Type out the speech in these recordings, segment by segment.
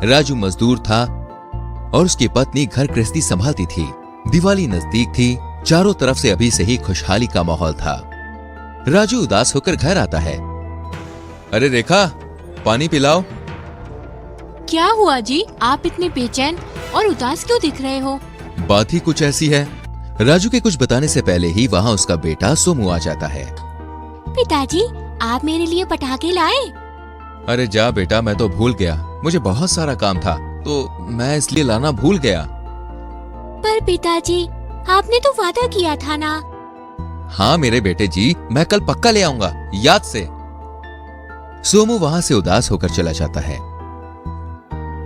राजू मजदूर था और उसकी पत्नी घर गृहस्थी संभालती थी। दिवाली नजदीक थी, चारों तरफ से अभी से ही खुशहाली का माहौल था। राजू उदास होकर घर आता है। अरे रेखा, पानी पिलाओ। क्या हुआ जी, आप इतने बेचैन और उदास क्यों दिख रहे हो? बात ही कुछ ऐसी है। राजू के कुछ बताने से पहले ही वहाँ उसका बेटा सोमू आ जाता है। पिताजी, आप मेरे लिए पटाखे लाए? अरे जा बेटा, मैं तो भूल गया, मुझे बहुत सारा काम था तो मैं इसलिए लाना भूल गया। पर पिताजी, आपने तो वादा किया था ना। हाँ मेरे बेटे जी, मैं कल पक्का ले आऊंगा, याद से। सोमू वहाँ से उदास होकर चला जाता है।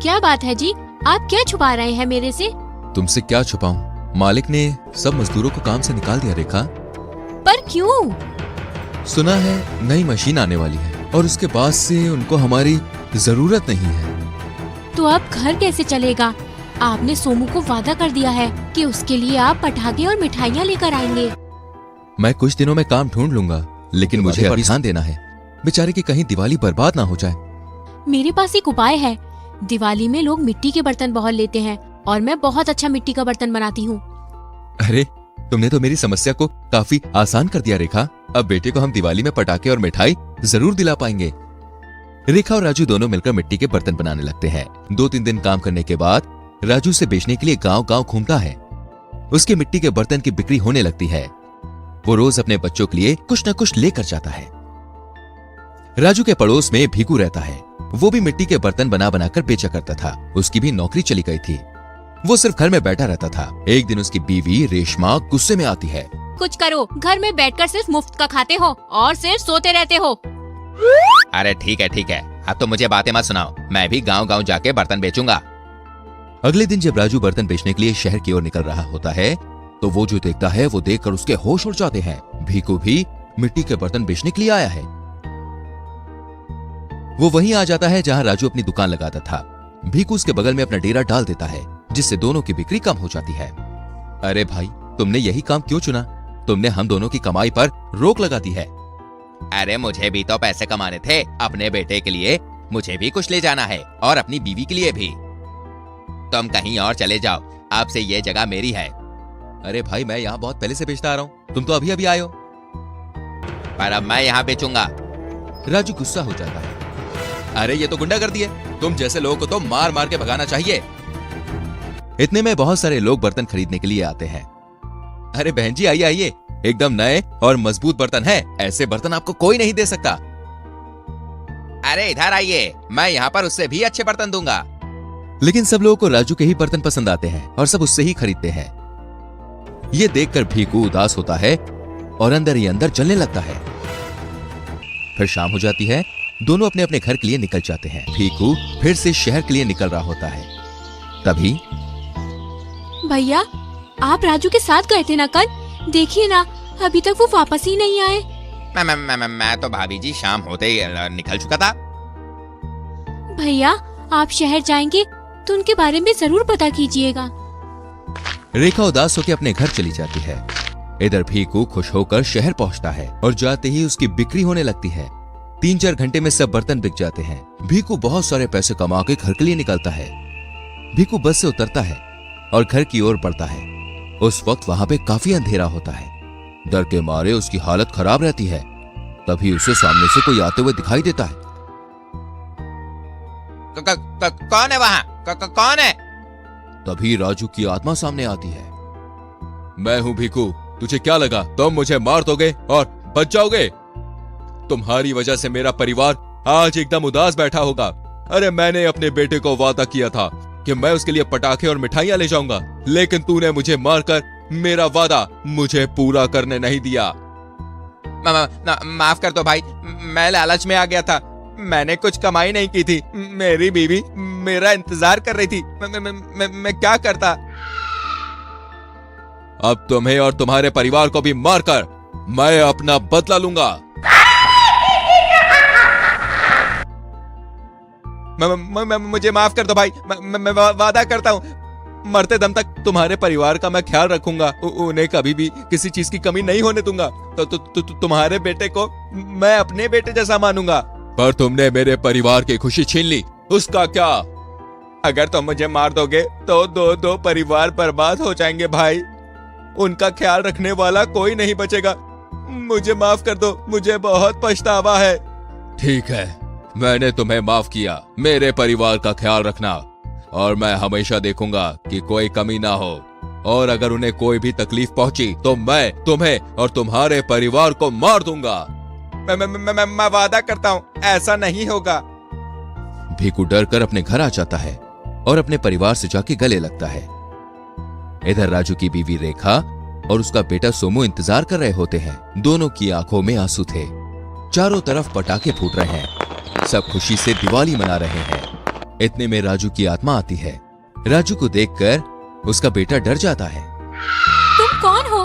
क्या बात है जी, आप क्या छुपा रहे हैं मेरे से? तुमसे क्या छुपाऊं? मालिक ने सब मजदूरों को काम से निकाल दिया रेखा। पर क्यों? सुना है नई मशीन आने वाली है और उसके बाद से उनको हमारी जरूरत नहीं है। तो अब घर कैसे चलेगा? आपने सोमू को वादा कर दिया है कि उसके लिए आप पटाखे और मिठाइयाँ लेकर आएंगे। मैं कुछ दिनों में काम ढूंढ लूंगा, लेकिन मुझे अभी ध्यान देना है, बेचारे की कहीं दिवाली बर्बाद ना हो जाए। मेरे पास एक उपाय है। दिवाली में लोग मिट्टी के बर्तन बहुत लेते हैं और मैं बहुत अच्छा मिट्टी का बर्तन बनाती हूँ। अरे तुमने तो मेरी समस्या को काफी आसान कर दिया रेखा। अब बेटे को हम दिवाली में पटाखे और मिठाई जरूर दिला पाएंगे। रेखा और राजू दोनों मिलकर मिट्टी के बर्तन बनाने लगते हैं। 2-3 दिन काम करने के बाद राजू से बेचने के लिए गांव-गांव घूमता है। उसके मिट्टी के बर्तन की बिक्री होने लगती है। वो रोज अपने बच्चों के लिए कुछ न कुछ लेकर जाता है। राजू के पड़ोस में भीकू रहता है। वो भी मिट्टी के बर्तन बना बनाकर बेचा करता था। उसकी भी नौकरी चली गई थी। वो सिर्फ घर में बैठा रहता था। एक दिन उसकी बीवी रेशमा गुस्से में आती है। कुछ करो, घर में बैठकर सिर्फ मुफ्त का खाते हो और सिर्फ सोते रहते हो। अरे ठीक है, अब तो मुझे बातें मत सुनाओ, मैं भी गांव-गांव जाके बर्तन बेचूंगा। अगले दिन जब राजू बर्तन बेचने के लिए शहर की ओर निकल रहा होता है तो वो जो देखता है वो देखकर उसके होश उड़ जाते हैं। भीकू भी मिट्टी के बर्तन बेचने के लिए आया है। वो वहीं आ जाता है जहां राजू अपनी दुकान लगाता था। भीकू उसके बगल में अपना डेरा डाल देता है, जिससे दोनों की बिक्री कम हो जाती है। अरे भाई, तुमने यही काम क्यों चुना? तुमने हम दोनों की कमाई पर रोक लगा दी है। अरे मुझे भी तो पैसे कमाने थे, अपने बेटे के लिए मुझे भी कुछ ले जाना है और अपनी बीवी के लिए भी। तुम कहीं और चले जाओ, अब से ये जगह मेरी है। अरे भाई, मैं यहाँ बहुत पहले से बेचता आ रहा हूँ, तुम तो अभी अभी आए हो। पर अब मैं यहाँ बेचूंगा। राजू गुस्सा हो जाता है। अरे ये तो गुंडागर्दी है, तुम जैसे लोगों को तो मार मार के भगाना चाहिए। इतने में बहुत सारे लोग बर्तन खरीदने के लिए आते हैं। अरे बहन जी, आइए आइए, एकदम नए और मजबूत बर्तन है, ऐसे बर्तन आपको कोई नहीं दे सकता। अरे इधर आइए, मैं यहाँ पर उससे भी अच्छे बर्तन दूंगा। लेकिन सब लोगों को राजू के ही बर्तन पसंद आते हैं और सब उससे ही खरीदते हैं। ये देखकर भीकू उदास होता है और अंदर ही अंदर जलने लगता है। फिर शाम हो जाती है। दोनों अपने अपने घर के लिए निकल जाते हैं। भीकू फिर से शहर के लिए निकल रहा होता है। तभी भैया, आप राजू के साथ गए थे ना कल? देखिए ना, अभी तक वो वापस ही नहीं आए। मैं तो भाभी जी शाम होते ही निकल चुका था। भैया, आप शहर जाएंगे तो उनके बारे में जरूर पता कीजिएगा। रेखा उदास होकर अपने घर चली जाती है। इधर भीकू खुश होकर शहर पहुंचता है और जाते ही उसकी बिक्री होने लगती है। 3-4 घंटे में सब बर्तन बिक जाते हैं। भीकू बहुत सारे पैसे कमा के घर के लिए निकलता है। भीकू बस से उतरता है और घर की ओर बढ़ता है। उस वक्त वहां पे काफी अंधेरा होता है। डर के मारे उसकी हालत खराब रहती है। तभी उसे सामने से कोई आते हुए दिखाई देता है। कौन है वहाँ? कौन है? तभी राजू की आत्मा सामने आती है। मैं हूं भीकू, तुझे क्या लगा तुम मुझे मार दोगे और बच जाओगे? तुम्हारी वजह से मेरा परिवार आज एकदम उदास बैठा होगा। अरे मैंने अपने बेटे को वादा किया था कि मैं उसके लिए पटाखे और मिठाइयां ले जाऊंगा, लेकिन तूने मुझे मारकर मेरा वादा मुझे पूरा करने नहीं दिया। माफ कर दो भाई, मैं लालच में आ गया था। मैंने कुछ कमाई नहीं की थी। मेरी बीवी मेरा इंतजार कर रही थी। मैं क्या करता? अब तुम्हें और तुम्हारे परिवार को भी मारकर मैं अपना बदला लूंगा। मुझे माफ कर दो भाई, मैं वादा करता हूँ मरते दम तक तुम्हारे परिवार का मैं ख्याल रखूंगा। उन्हें कभी भी किसी चीज की कमी नहीं होने दूंगा। तुम्हारे बेटे को मैं अपने बेटे जैसा मानूंगा। पर तुमने मेरे परिवार की खुशी छीन ली, उसका क्या? अगर तुम मुझे मार दोगे तो दो परिवार बर्बाद हो जाएंगे भाई। उनका ख्याल रखने वाला कोई नहीं बचेगा। मुझे माफ कर दो, मुझे बहुत पछतावा है। ठीक है, मैंने तुम्हें माफ किया। मेरे परिवार का ख्याल रखना और मैं हमेशा देखूंगा कि कोई कमी ना हो, और अगर उन्हें कोई भी तकलीफ पहुंची तो मैं तुम्हें और तुम्हारे परिवार को मार दूंगा। मैं वादा करता हूँ ऐसा नहीं होगा। भीकू डर कर अपने घर आ जाता है और अपने परिवार से जाके गले लगता है। इधर राजू की बीवी रेखा और उसका बेटा सोमू इंतजार कर रहे होते हैं। दोनों की आंखों में आंसू थे। चारों तरफ पटाखे फूट रहे हैं। सब खुशी से दिवाली मना रहे हैं। इतने में राजू की आत्मा आती है। राजू को देखकर उसका बेटा डर जाता है। तुम कौन हो?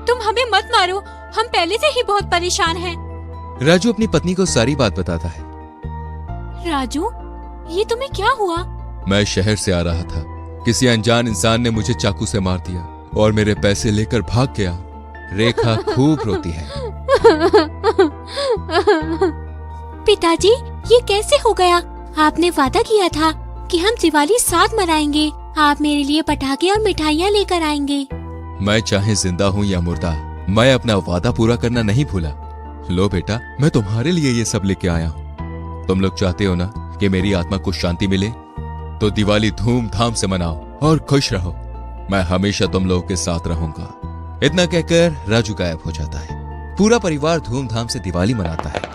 तुम हमें मत मारो, हम पहले से ही बहुत परेशान हैं। राजू अपनी पत्नी को सारी बात बताता है। राजू, ये तुम्हें क्या हुआ? मैं शहर से आ रहा था। किसी अनजान इंसान ने मुझे चाकू से मार दिया और मेरे पैसे लेकर भाग गया। रेखा खूब रोती है। पिताजी, ये कैसे हो गया? आपने वादा किया था कि हम दिवाली साथ मनाएंगे। आप मेरे लिए पटाखे और मिठाइयाँ लेकर आएंगे। मैं चाहे जिंदा हूँ या मुर्दा, मैं अपना वादा पूरा करना नहीं भूला। लो बेटा, मैं तुम्हारे लिए ये सब लेके आया हूँ। तुम लोग चाहते हो ना कि मेरी आत्मा को शांति मिले, तो दिवाली धूमधाम से मनाओ और खुश रहो। मैं हमेशा तुम लोगों के साथ रहूंगा। इतना कहकर राजू गायब हो जाता है। पूरा परिवार धूमधाम से दिवाली मनाता है।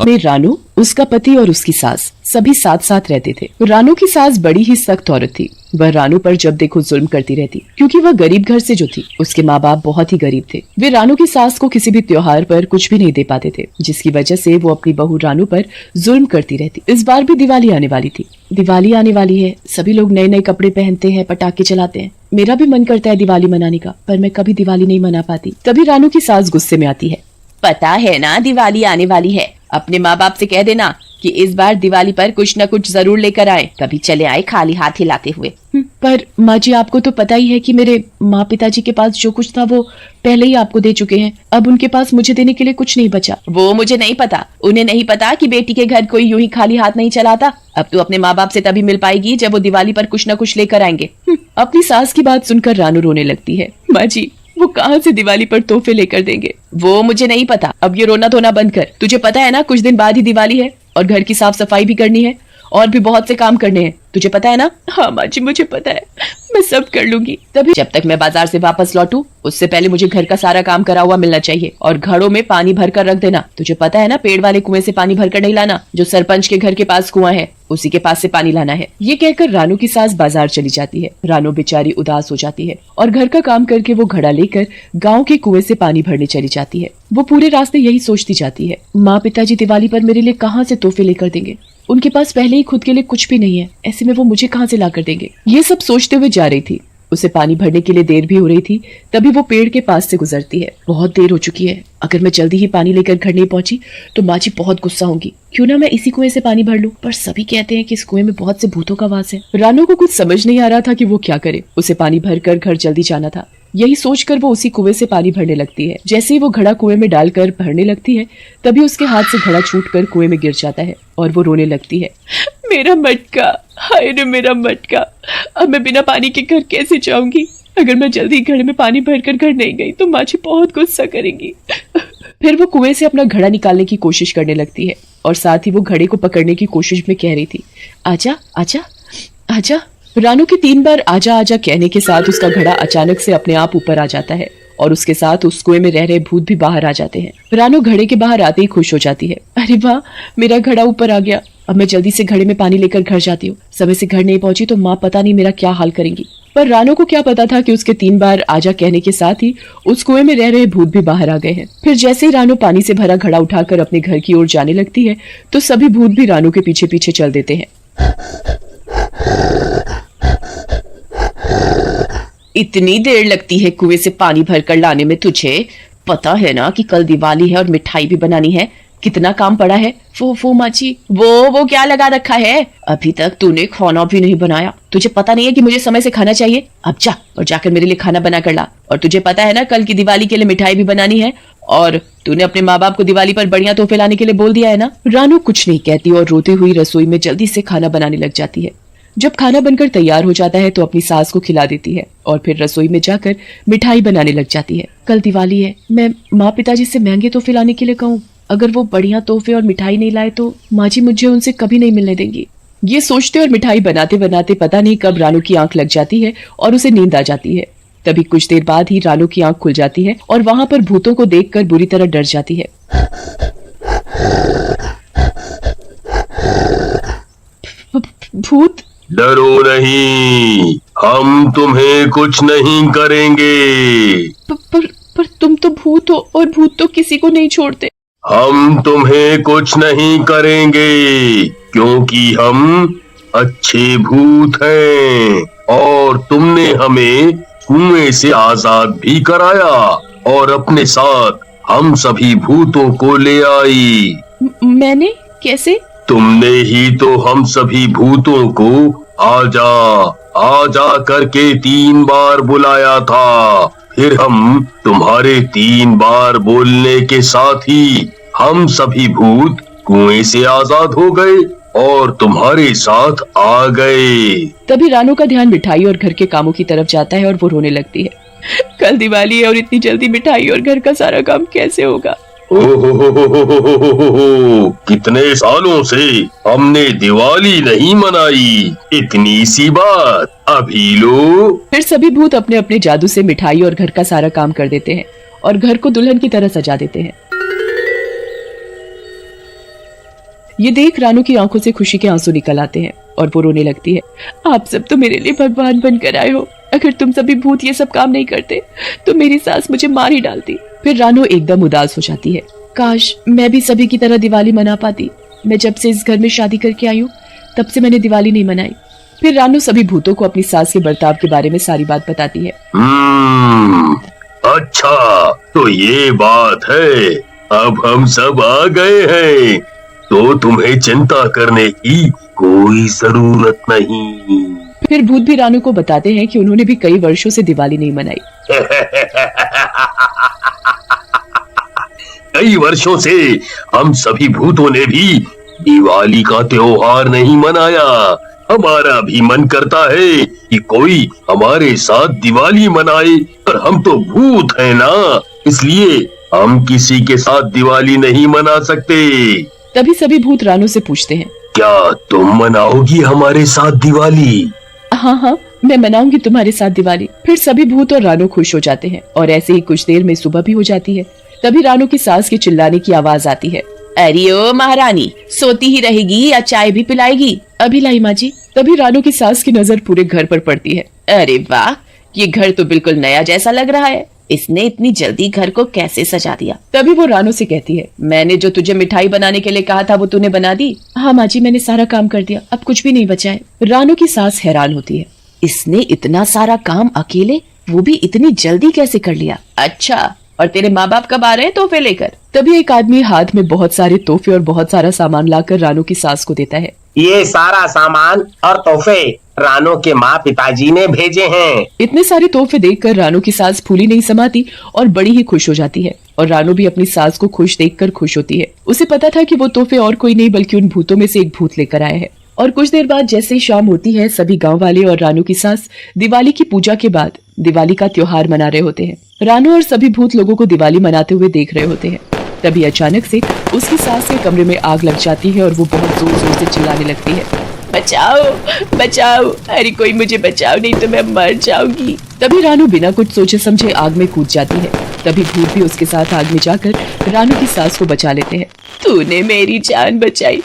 में रानू, उसका पति और उसकी सास सभी साथ साथ रहते थे। रानू की सास बड़ी ही सख्त औरत थी। वह रानू पर जब देखो जुल्म करती रहती, क्योंकि वह गरीब घर से जो थी। उसके माँ बाप बहुत ही गरीब थे। वे रानू की सास को किसी भी त्योहार पर कुछ भी नहीं दे पाते थे, जिसकी वजह से वो अपनी बहू रानू पर जुल्म करती रहती। इस बार भी दिवाली आने वाली थी। दिवाली आने वाली है, सभी लोग नए नए कपड़े पहनते हैं, पटाखे चलाते हैं। मेरा भी मन करता है दिवाली मनाने का, पर मैं कभी दिवाली नहीं मना पाती। तभी रानू की सास गुस्से में आती है। पता है ना दिवाली आने वाली है, अपने माँ बाप से कह देना कि इस बार दिवाली पर कुछ न कुछ जरूर लेकर आए, कभी चले आए खाली हाथ हिलाते हुए। पर माँ जी, आपको तो पता ही है कि मेरे माँ पिताजी के पास जो कुछ था वो पहले ही आपको दे चुके हैं। अब उनके पास मुझे देने के लिए कुछ नहीं बचा। वो मुझे नहीं पता, उन्हें नहीं पता कि बेटी के घर कोई यूं ही खाली हाथ नहीं चलाता। अब तू अपने माँ बाप से तभी मिल पाएगी जब वो दिवाली पर कुछ न कुछ लेकर आएंगे। अपनी सास की बात सुनकर रानू रोने लगती है। माँ जी, वो कहाँ से दिवाली पर तोहफे लेकर देंगे? वो मुझे नहीं पता। अब ये रोना धोना बंद कर। तुझे पता है ना कुछ दिन बाद ही दिवाली है और घर की साफ सफाई भी करनी है और भी बहुत से काम करने हैं। तुझे पता है ना? हाँ माँ जी, मुझे पता है, मैं सब कर लूंगी। तभी जब तक मैं बाजार से वापस लौटूं, उससे पहले मुझे घर का सारा काम करा हुआ मिलना चाहिए। और घड़ों में पानी भर कर रख देना। तुझे पता है ना, पेड़ वाले कुएं से पानी भर कर नहीं लाना। जो सरपंच के घर के पास कुआं है, उसी के पास से पानी लाना है। ये कहकर रानू की सास बाजार चली जाती है। रानू बेचारी उदास हो जाती है और घर का काम करके वो घड़ा लेकर गाँव के कुएं से पानी भरने चली जाती है। वो पूरे रास्ते यही सोचती जाती है, माँ पिताजी दिवाली पर मेरे लिए कहाँ से तोहफे लेकर देंगे? उनके पास पहले ही खुद के लिए कुछ भी नहीं है, ऐसे में वो मुझे कहाँ से ला कर देंगे? ये सब सोचते हुए जा रही थी। उसे पानी भरने के लिए देर भी हो रही थी। तभी वो पेड़ के पास से गुजरती है। बहुत देर हो चुकी है, अगर मैं जल्दी ही पानी लेकर घर नहीं पहुंची तो माँ जी बहुत गुस्सा होंगी। क्यों ना मैं इसी कुएं से पानी भर लूं? पर सभी कहते हैं कि इस कुएं में बहुत से भूतों का वास है। रानू को कुछ समझ नहीं आ रहा था कि वो क्या करे। उसे पानी भरकर घर जल्दी जाना था। यही सोचकर वो उसी कुएं से पानी भरने लगती है। जैसे ही वो घड़ा कुएं में डालकर भरने लगती है, तभी उसके हाथ से घड़ा छूटकर कुएं में गिर जाता है और वो रोने लगती है। मेरा मटका, हाय रे मेरा मटका, अब मैं बिना पानी के घर कैसे जाऊंगी? अगर मैं जल्दी घड़े में पानी भरकर घर नहीं गई तो माँ जी बहुत गुस्सा करेंगी। फिर वो कुएं से अपना घड़ा निकालने की कोशिश करने लगती है और साथ ही वो घड़े को पकड़ने की कोशिश में कह रही थी, आजा आजा आजा। रानू के 3 बार आजा आजा कहने के साथ उसका घड़ा अचानक से अपने आप ऊपर आ जाता है और उसके साथ उस कुएं में रह रहे भूत भी बाहर आ जाते हैं। रानू घड़े के बाहर आते ही खुश हो जाती है। अरे वाह, मेरा घड़ा ऊपर आ गया। अब मैं जल्दी से घड़े में पानी लेकर घर जाती हूँ। समय से घर नहीं पहुंची तो माँ पता नहीं मेरा क्या हाल करेंगी। पर रानू को क्या पता था कि उसके 3 बार आजा कहने के साथ ही उस कुएं में रह रहे भूत भी बाहर आ गए हैं। फिर जैसे ही रानू पानी से भरा घड़ा उठाकर अपने घर की ओर जाने लगती है तो सभी भूत भी रानू के पीछे पीछे चल देते हैं। इतनी देर लगती है कुएं से पानी भरकर लाने में तुझे? पता है ना कि कल दिवाली है और मिठाई भी बनानी है। कितना काम पड़ा है। वो माँ जी, वो क्या लगा रखा है? अभी तक तूने खाना भी नहीं बनाया। तुझे पता नहीं है कि मुझे समय से खाना चाहिए? अब जा और जाकर मेरे लिए खाना बना कर ला। और तुझे पता है ना कल की दिवाली के लिए मिठाई भी बनानी है और तूने अपने माँ बाप को दिवाली पर बढ़िया तोहफे लाने के लिए बोल दिया है ना। रानू कुछ नहीं कहती और रोती हुई रसोई में जल्दी से खाना बनाने लग जाती है। जब खाना बनकर तैयार हो जाता है तो अपनी सास को खिला देती है और फिर रसोई में जाकर मिठाई बनाने लग जाती है। कल दिवाली है, मैं माँ पिताजी से महंगे तोहफे लाने के लिए कहूँ। अगर वो बढ़िया तोहफे और मिठाई नहीं लाए तो माँ जी मुझे उनसे कभी नहीं मिलने देंगी। ये सोचते और मिठाई बनाते बनाते पता नहीं कब रानू की आंख लग जाती है और उसे नींद आ जाती है। तभी कुछ देर बाद ही रानू की आंख खुल जाती है और वहाँ पर भूतों को देखकर बुरी तरह डर जाती है। भूत? डरो नहीं, हम तुम्हें कुछ नहीं करेंगे। पर तुम तो भूत हो और भूत तो किसी को नहीं छोड़ते। हम तुम्हें कुछ नहीं करेंगे क्योंकि हम अच्छे भूत हैं और तुमने हमें कुएं से आजाद भी कराया और अपने साथ हम सभी भूतों को ले आई। मैंने? कैसे? तुमने ही तो हम सभी भूतों को आजा करके 3 बार बुलाया था। फिर हम तुम्हारे 3 बार बोलने के साथ ही हम सभी भूत कुएं से आजाद हो गए और तुम्हारे साथ आ गए। तभी रानू का ध्यान मिठाई और घर के कामों की तरफ जाता है और वो रोने लगती है। कल दिवाली है और इतनी जल्दी मिठाई और घर का सारा काम कैसे होगा? कितने सालों से हमने दिवाली नहीं मनाई, इतनी सी बात, अभी लो। फिर सभी भूत अपने अपने जादू से मिठाई और घर का सारा काम कर देते हैं और घर को दुल्हन की तरह सजा देते हैं। ये देख रानू की आंखों से खुशी के आंसू निकल आते हैं और वो रोने लगती है। आप सब तो मेरे लिए भगवान बनकर आए हो। अगर तुम सभी भूत ये सब काम नहीं करते तो मेरी सास मुझे मार ही डालती। फिर रानू एकदम उदास हो जाती है। काश मैं भी सभी की तरह दिवाली मना पाती। मैं जब से इस घर में शादी करके आई हूँ तब से मैंने दिवाली नहीं मनाई। फिर रानू सभी भूतों को अपनी सास के बर्ताव के बारे में सारी बात बताती है। अच्छा तो ये बात है, अब हम सब आ गए हैं तो तुम्हें चिंता करने की कोई जरूरत नहीं। फिर भूत भी रानू को बताते हैं कि उन्होंने भी कई वर्षों से दिवाली नहीं मनाई। कई वर्षों से हम सभी भूतों ने भी दिवाली का त्योहार नहीं मनाया। हमारा भी मन करता है कि कोई हमारे साथ दिवाली मनाए, पर हम तो भूत हैं ना, इसलिए हम किसी के साथ दिवाली नहीं मना सकते। तभी सभी भूत रानू से पूछते हैं, क्या तुम मनाओगी हमारे साथ दिवाली? हाँ, मैं मनाऊंगी तुम्हारे साथ दिवाली। फिर सभी भूत और रानू खुश हो जाते हैं और ऐसे ही कुछ देर में सुबह भी हो जाती है। तभी रानू की सास के चिल्लाने की आवाज आती है। अरे ओ महारानी, सोती ही रहेगी या चाय भी पिलाएगी? अभी लाई माँ जी। तभी रानू की सास की नजर पूरे घर पर पड़ती है। अरे वाह, ये घर तो बिल्कुल नया जैसा लग रहा है। इसने इतनी जल्दी घर को कैसे सजा दिया? तभी वो रानू से कहती है, मैंने जो तुझे मिठाई बनाने के लिए कहा था वो तूने बना दी? हाँ माँ जी, मैंने सारा काम कर दिया, अब कुछ भी नहीं बचा है। रानू की सास हैरान होती है। इसने इतना सारा काम अकेले, वो भी इतनी जल्दी कैसे कर लिया? अच्छा, और तेरे माँ बाप कब आ रहे हैं तोहफे लेकर? तभी एक आदमी हाथ में बहुत सारे तोहफे और बहुत सारा सामान लाकर रानू की सास को देता है। ये सारा सामान और तोहफे रानू के माँ पिताजी ने भेजे हैं। इतने सारे तोहफे देखकर रानू की सास फूली नहीं समाती और बड़ी ही खुश हो जाती है और रानू भी अपनी सास को खुश देखकर खुश होती है। उसे पता था कि वो तोहफे और कोई नहीं बल्कि उन भूतों में से एक भूत लेकर आए हैं। और कुछ देर बाद जैसे ही शाम होती है, सभी गांव वाले और रानू की सास दिवाली की पूजा के बाद दिवाली का त्योहार मना रहे होते हैं। रानू और सभी भूत लोगों को दिवाली मनाते हुए देख रहे होते हैं। तभी अचानक से उसकी सास के कमरे में आग लग जाती है और वो बहुत जोर जोर से चिल्लाने लगती है, बचाओ बचाओ, अरे कोई मुझे बचाओ, नहीं तो मैं मर जाऊंगी। तभी रानू बिना कुछ सोचे समझे आग में कूद जाती है। तभी भूत भी उसके साथ आग में जाकर रानू की सास को बचा लेते हैं। तूने मेरी जान बचाई,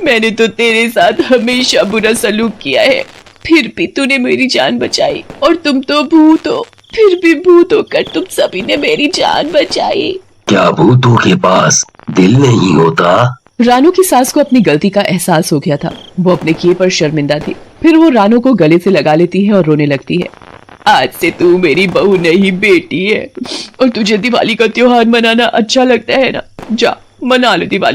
मैंने तो तेरे साथ हमेशा बुरा सलूक किया है, फिर भी तूने मेरी जान बचाई। और तुम तो भूत हो, फिर भी भूत होकर तुम सभी ने मेरी जान बचाई। क्या भूतों के पास दिल नहीं होता? रानू की सास को अपनी गलती का एहसास हो गया था। वो अपने किए पर शर्मिंदा थी। फिर वो रानू को गले से लगा लेती है और रोने लगती है। आज से तू मेरी बहू नहीं बेटी है और तुझे दिवाली का त्योहार मनाना अच्छा लगता है ना? जा मना लो दिवाली।